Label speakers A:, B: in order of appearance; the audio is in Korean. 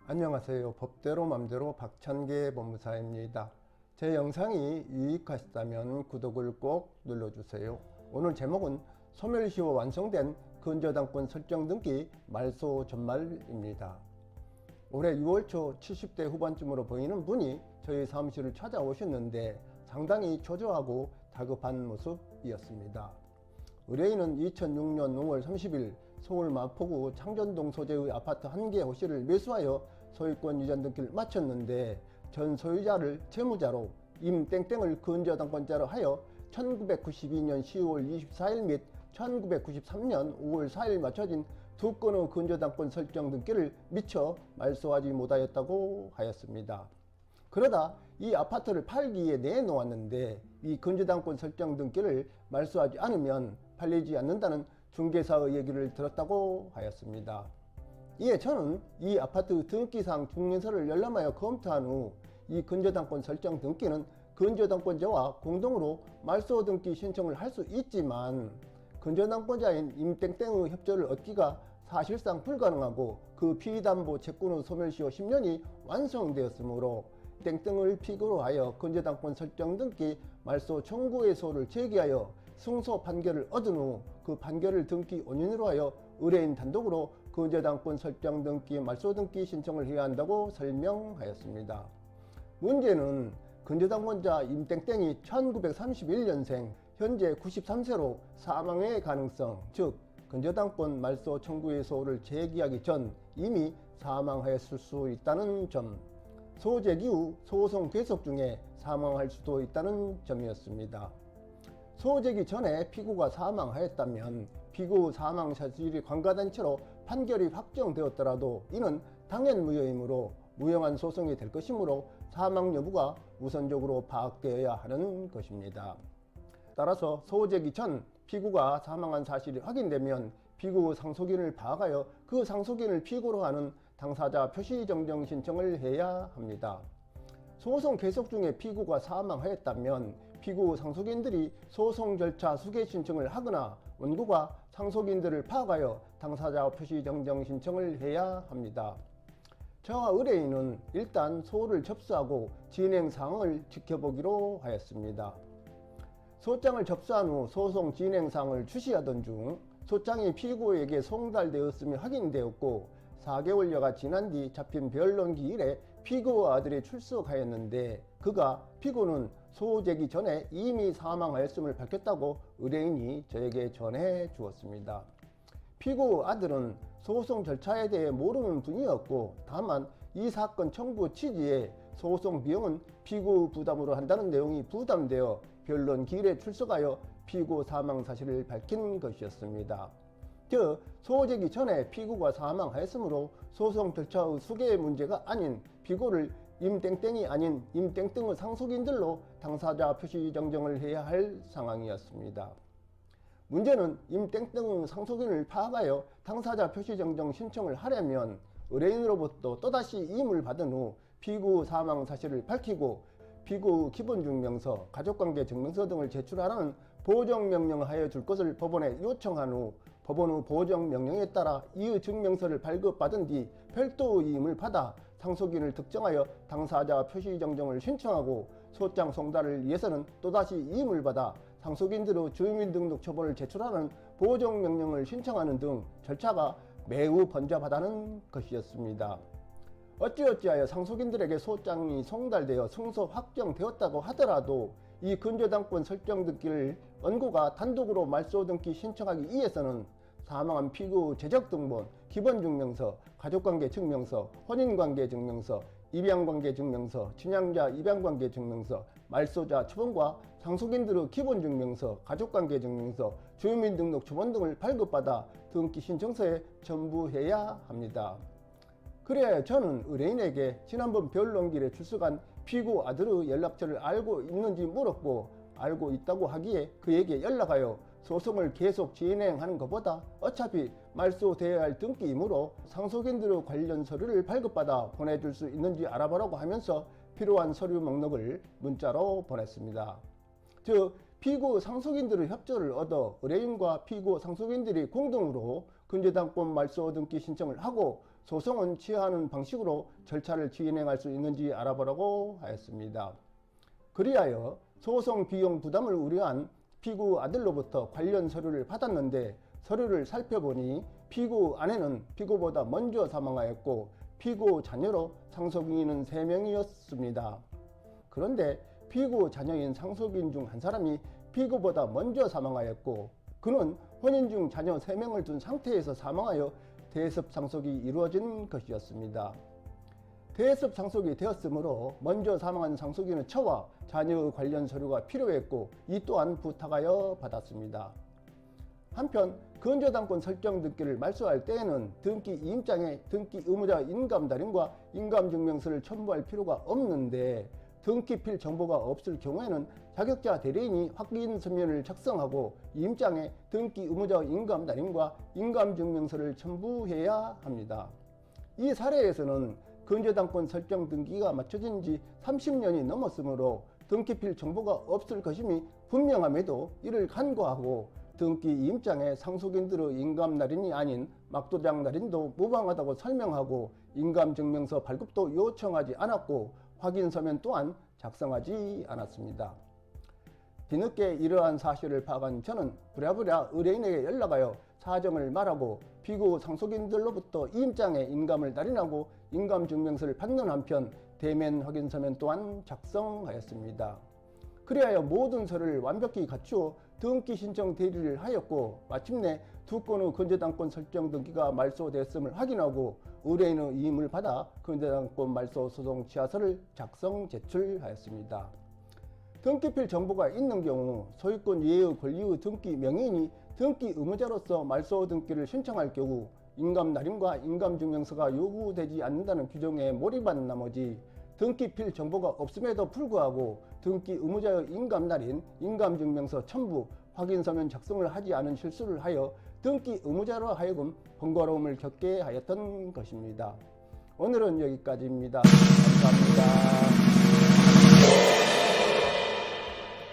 A: 안녕하세요. 법대로 맘대로 박찬계 법무사입니다. 제 영상이 유익하셨다면 구독을 꼭 눌러주세요. 오늘 제목은 소멸시효 완성된 근저당권 설정 등기 말소 전말입니다. 올해 6월 초 70대 후반쯤으로 보이는 분이 저희 사무실을 찾아오셨는데 상당히 초조하고 다급한 모습이었습니다. 의뢰인은 2006년 5월 30일 서울 마포구 창전동 소재의 아파트 1개 호실을 매수하여 소유권 이전 등기를 마쳤는데 전 소유자를 채무자로 임땡땡을 근저당권자로 하여 1992년 10월 24일 및 1993년 5월 4일 마쳐진 두 건의 근저당권 설정 등기를 미처 말소하지 못하였다고 하였습니다. 그러다 이 아파트를 팔기에 내놓았는데 이 근저당권 설정 등기를 말소하지 않으면 팔리지 않는다는 중개사의 얘기를 들었다고 하였습니다. 이에 저는 이 아파트 등기상 중개사를 열람하여 검토한 후 이 근저당권 설정 등기는 근저당권자와 공동으로 말소 등기 신청을 할 수 있지만 근저당권자인 임땡땡의 협조를 얻기가 사실상 불가능하고 그 피담보 채권의 소멸시효 10년이 완성되었으므로 땡땡을 피고로 하여 근저당권 설정 등기 말소 청구의소를 제기하여 승소 판결을 얻은 후 그 판결을 등기 원인으로 하여 의뢰인 단독으로 근저당권 설정 등기 말소 등기 신청을 해야 한다고 설명하였습니다. 문제는 근저당권자 임땡땡이 1931년생 현재 93세로 사망의 가능성, 즉 근저당권 말소 청구의소를 제기하기 전 이미 사망하였을 수 있다는 점, 소제기 후 소송 계속 중에 사망할 수도 있다는 점이었습니다. 소제기 전에 피고가 사망하였다면 피고 사망 사실이 관가된 채로 판결이 확정되었더라도 이는 당연무효이므로 무용한 소송이 될 것이므로 사망 여부가 우선적으로 파악되어야 하는 것입니다. 따라서 소제기 전 피고가 사망한 사실이 확인되면 피고 상속인을 파악하여 그 상속인을 피고로 하는 당사자 표시 정정 신청을 해야 합니다. 소송 계속 중에 피고가 사망하였다면 피고 상속인들이 소송 절차 수개 신청을 하거나 원고가 상속인들을 파악하여 당사자 표시 정정 신청을 해야 합니다. 저와 의뢰인은 일단 소를 접수하고 진행 사항을 지켜보기로 하였습니다. 소장을 접수한 후 소송 진행 사항을 주시하던 중 소장이 피고에게 송달되었음이 확인되었고 4개월여가 지난 뒤 잡힌 변론기일에 피고와 아들이 출석하였는데 그가 피고는 소제기 전에 이미 사망하였음을 밝혔다고 의뢰인이 저에게 전해 주었습니다. 피고 아들은 소송 절차에 대해 모르는 분이었고 다만 이 사건 청구 취지에 소송 비용은 피고 부담으로 한다는 내용이 부담되어 변론 기일에 출석하여 피고 사망 사실을 밝힌 것이었습니다. 즉 소제기 전에 피고가 사망하였으므로 소송 절차의 수개의 문제가 아닌 피고를 임땡땡이 아닌 임땡땡의 상속인들로 당사자 표시 정정을 해야 할 상황이었습니다. 문제는 임땡땡의 상속인을 파악하여 당사자 표시 정정 신청을 하려면 의뢰인으로부터 또다시 임을 받은 후 피고 사망 사실을 밝히고 피고 기본증명서, 가족관계 증명서 등을 제출하라는 보정명령을 하여 줄 것을 법원에 요청한 후 법원의 보정명령에 따라 이의 증명서를 발급받은 뒤 별도의 임을 받아 상속인을 특정하여 당사자 표시 정정을 신청하고 소장 송달을 위해서는 또다시 임을 받아 상속인들의 주민등록 처분을 제출하는 보정명령을 신청하는 등 절차가 매우 번잡하다는 것이었습니다. 어찌어찌하여 상속인들에게 소장이 송달되어 승소 확정되었다고 하더라도 이 근저당권 설정 등기를 원고가 단독으로 말소 등기 신청하기 위해서는 사망한 피고 재적등본, 기본증명서, 가족관계 증명서, 혼인관계 증명서, 입양관계 증명서, 친양자 입양관계 증명서, 말소자 처분과 상속인들의 기본증명서, 가족관계 증명서, 주민등록 처분 등을 발급받아 등기 신청서에 첨부해야 합니다. 그래야 저는 의뢰인에게 지난번 변론기일에 출석한 피고 아들의 연락처를 알고 있는지 물었고 알고 있다고 하기에 그에게 연락하여 소송을 계속 진행하는 것보다 어차피 말소되어야 할 등기이므로 상속인들의 관련 서류를 발급받아 보내줄 수 있는지 알아보라고 하면서 필요한 서류 목록을 문자로 보냈습니다. 즉 피고 상속인들의 협조를 얻어 의뢰인과 피고 상속인들이 공동으로 근저당권 말소 등기 신청을 하고 소송은 취하하는 방식으로 절차를 진행할 수 있는지 알아보라고 하였습니다. 그리하여 소송 비용 부담을 우려한 피고 아들로부터 관련 서류를 받았는데 서류를 살펴보니 피고 아내는 피고보다 먼저 사망하였고 피고 자녀로 상속인은 3명이었습니다. 그런데 피고 자녀인 상속인 중 한 사람이 피고보다 먼저 사망하였고 그는 혼인 중 자녀 3명을 둔 상태에서 사망하여 대습 상속이 이루어진 것이었습니다. 대습 상속이 되었으므로 먼저 사망한 상속인의 처와 자녀의 관련 서류가 필요했고 이 또한 부탁하여 받았습니다. 한편 근저당권 설정 등기를 말소할 때에는 등기 이임장에 등기 의무자 인감달인과 인감증명서를 첨부할 필요가 없는데 등기필 정보가 없을 경우에는 자격자 대리인이 확인 서면을 작성하고 이임장에 등기 의무자 인감달인과 인감증명서를 첨부해야 합니다. 이 사례에서는 근저당권 설정 등기가 마쳐진 지 30년이 넘었으므로 등기필 정보가 없을 것임이 분명함에도 이를 간과하고 등기 이임장에 상속인들의 인감날인이 아닌 막도장 날인도 무방하다고 설명하고 인감증명서 발급도 요청하지 않았고 확인서면 또한 작성하지 않았습니다. 뒤늦게 이러한 사실을 파악한 저는 부랴부랴 의뢰인에게 연락하여 사정을 말하고 피고 상속인들로부터 이임장에 인감을 날인하고 인감증명서를 받는 한편 대면 확인서면 또한 작성하였습니다. 그리하여 모든 서류를 완벽히 갖추어 등기 신청 대리를 하였고 마침내 두 건의 근저당권 설정 등기가 말소됐음을 확인하고 의뢰인의 이임을 받아 근저당권 말소 소송 취하서를 작성 제출하였습니다. 등기필 정보가 있는 경우 소유권 이해의 권리의 등기 명의인이 등기 의무자로서 말소 등기를 신청할 경우 인감날인과 인감증명서가 요구되지 않는다는 규정에 몰입한 나머지 등기필 정보가 없음에도 불구하고 등기 의무자의 인감날인, 인감증명서 첨부, 확인서면 작성을 하지 않은 실수를 하여 등기 의무자로 하여금 번거로움을 겪게 하였던 것입니다. 오늘은 여기까지입니다. 감사합니다.